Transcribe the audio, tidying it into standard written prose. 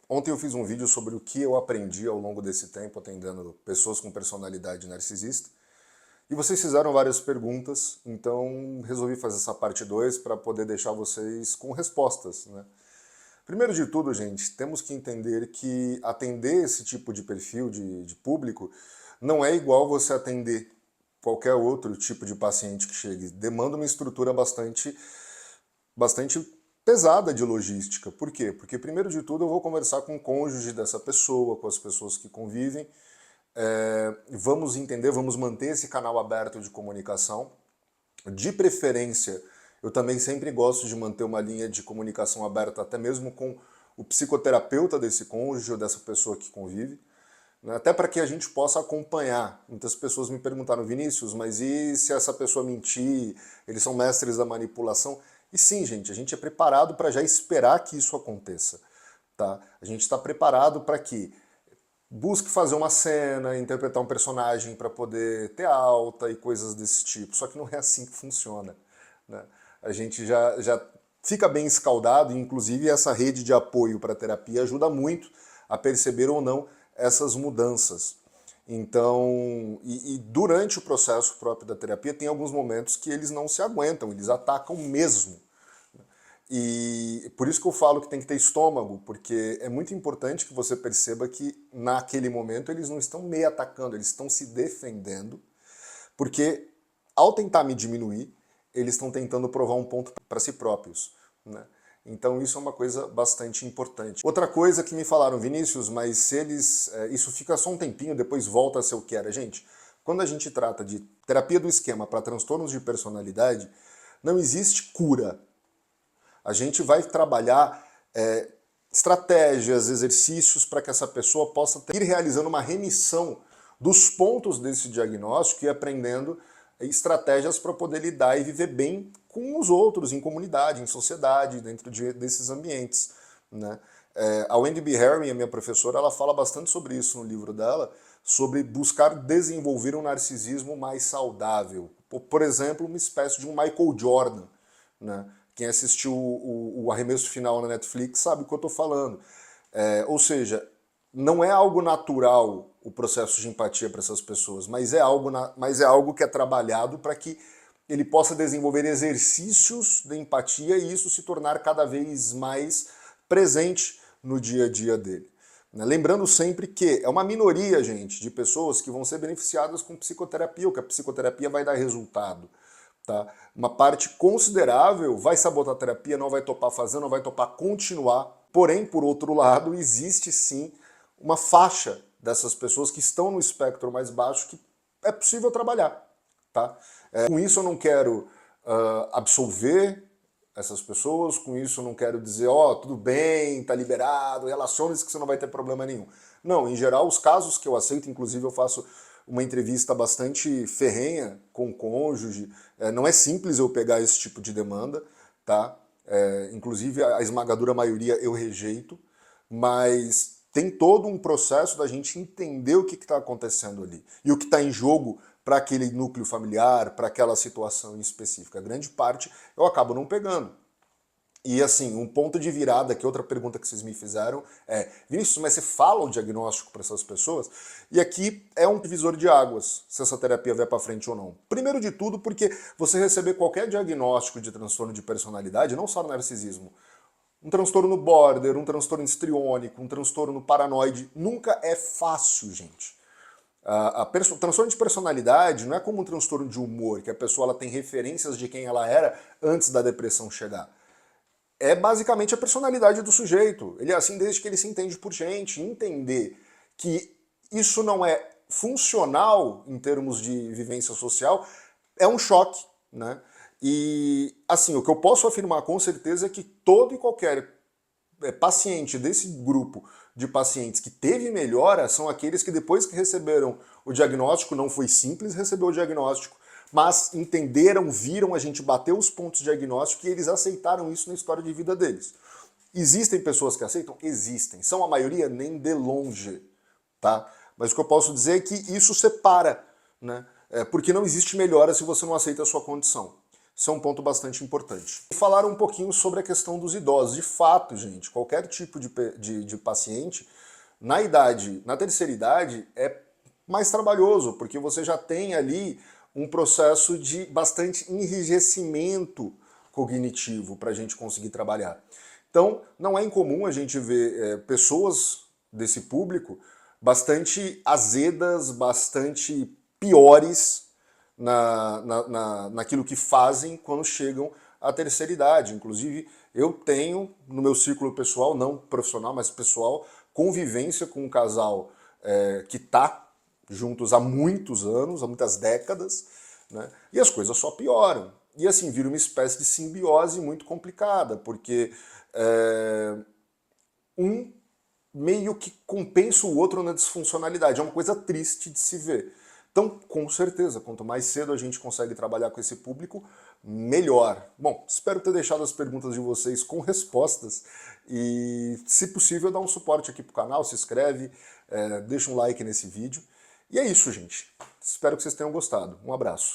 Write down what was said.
Ontem eu fiz um vídeo sobre o que eu aprendi ao longo desse tempo atendendo pessoas com personalidade narcisista. E vocês fizeram várias perguntas, então resolvi fazer essa parte 2 para poder deixar vocês com respostas, né? Primeiro de tudo, gente, temos que entender que atender esse tipo de perfil de público não é igual você atender qualquer outro tipo de paciente que chegue. Demanda uma estrutura bastante pesada de logística. Por quê? Porque, primeiro de tudo, eu vou conversar com o cônjuge dessa pessoa, com as pessoas que convivem. Vamos entender, vamos manter esse canal aberto de comunicação. De preferência, eu também sempre gosto de manter uma linha de comunicação aberta, até mesmo com o psicoterapeuta desse cônjuge ou dessa pessoa que convive, né? Até para que a gente possa acompanhar. Muitas pessoas me perguntaram, Vinícius, mas e se essa pessoa mentir? Eles são mestres da manipulação. E sim, gente, a gente é preparado para já esperar que isso aconteça. Tá? A gente está preparado para que busque fazer uma cena, interpretar um personagem para poder ter alta e coisas desse tipo. Só que não é assim que funciona, né? A gente já fica bem escaldado, e inclusive essa rede de apoio para a terapia ajuda muito a perceber ou não essas mudanças. Então, durante o processo próprio da terapia, tem alguns momentos que eles não se aguentam, eles atacam mesmo. E por isso que eu falo que tem que ter estômago, porque é muito importante que você perceba que naquele momento eles não estão me atacando, eles estão se defendendo, porque ao tentar me diminuir, eles estão tentando provar um ponto para si próprios, né? Então isso é uma coisa bastante importante. Outra coisa que me falaram, Vinícius, mas se eles... isso fica só um tempinho, depois volta a ser o que era. Gente, quando a gente trata de terapia do esquema para transtornos de personalidade, não existe cura. A gente vai trabalhar estratégias, exercícios para que essa pessoa possa ir realizando uma remissão dos pontos desse diagnóstico e aprendendo estratégias para poder lidar e viver bem com os outros, em comunidade, em sociedade, dentro desses ambientes, né? A Wendy B. Herring, a minha professora, ela fala bastante sobre isso no livro dela, sobre buscar desenvolver um narcisismo mais saudável. Por exemplo, uma espécie de um Michael Jordan, né? Quem assistiu o Arremesso Final na Netflix sabe o que eu estou falando. Ou seja, não é algo natural o processo de empatia para essas pessoas, mas é algo que é trabalhado para que ele possa desenvolver exercícios de empatia e isso se tornar cada vez mais presente no dia a dia dele. Lembrando sempre que é uma minoria, gente, de pessoas que vão ser beneficiadas com psicoterapia, ou que a psicoterapia vai dar resultado. Tá? Uma parte considerável vai sabotar a terapia, não vai topar fazer, não vai topar continuar. Porém, por outro lado, existe sim uma faixa dessas pessoas que estão no espectro mais baixo que é possível trabalhar. Tá? Com isso eu não quero absolver essas pessoas, com isso eu não quero dizer, ó, tudo bem, tá liberado, relacione-se que você não vai ter problema nenhum. Não, em geral, os casos que eu aceito, inclusive eu faço uma entrevista bastante ferrenha com o cônjuge, não é simples eu pegar esse tipo de demanda, tá? Inclusive a esmagadora maioria eu rejeito, mas tem todo um processo da gente entender o que está acontecendo ali e o que está em jogo para aquele núcleo familiar, para aquela situação em específica. A grande parte eu acabo não pegando. E assim, um ponto de virada, que outra pergunta que vocês me fizeram é, Vinícius, mas você fala o diagnóstico para essas pessoas? E aqui é um divisor de águas, se essa terapia vai para frente ou não. Primeiro de tudo, porque você receber qualquer diagnóstico de transtorno de personalidade, não só narcisismo, um transtorno border, um transtorno histriônico, um transtorno paranoide, nunca é fácil, gente. O transtorno de personalidade não é como um transtorno de humor, que a pessoa ela tem referências de quem ela era antes da depressão chegar. É basicamente a personalidade do sujeito. Ele é assim desde que ele se entende por gente. Entender que isso não é funcional em termos de vivência social é um choque, né? E, assim, o que eu posso afirmar com certeza é que todo e qualquer paciente desse grupo de pacientes que teve melhora são aqueles que depois que receberam o diagnóstico, não foi simples receber o diagnóstico, mas entenderam, viram, a gente bateu os pontos diagnósticos e eles aceitaram isso na história de vida deles. Existem pessoas que aceitam? Existem. São a maioria? Nem de longe, tá? Mas o que eu posso dizer é que isso separa, né? Porque não existe melhora se você não aceita a sua condição. Isso é um ponto bastante importante. E falar um pouquinho sobre a questão dos idosos. De fato, gente, qualquer tipo de paciente, na terceira idade, é mais trabalhoso, porque você já tem ali um processo de bastante enrijecimento cognitivo para a gente conseguir trabalhar. Então, não é incomum a gente ver pessoas desse público bastante azedas, bastante piores naquilo que fazem quando chegam à terceira idade. Inclusive, eu tenho no meu círculo pessoal, não profissional, mas pessoal, convivência com um casal que está juntos há muitos anos, há muitas décadas, né? E as coisas só pioram. E assim, vira uma espécie de simbiose muito complicada, porque um meio que compensa o outro na disfuncionalidade. É uma coisa triste de se ver. Então, com certeza, quanto mais cedo a gente consegue trabalhar com esse público, melhor. Bom, espero ter deixado as perguntas de vocês com respostas e, se possível, dá um suporte aqui pro canal, se inscreve, deixa um like nesse vídeo. E é isso, gente. Espero que vocês tenham gostado. Um abraço.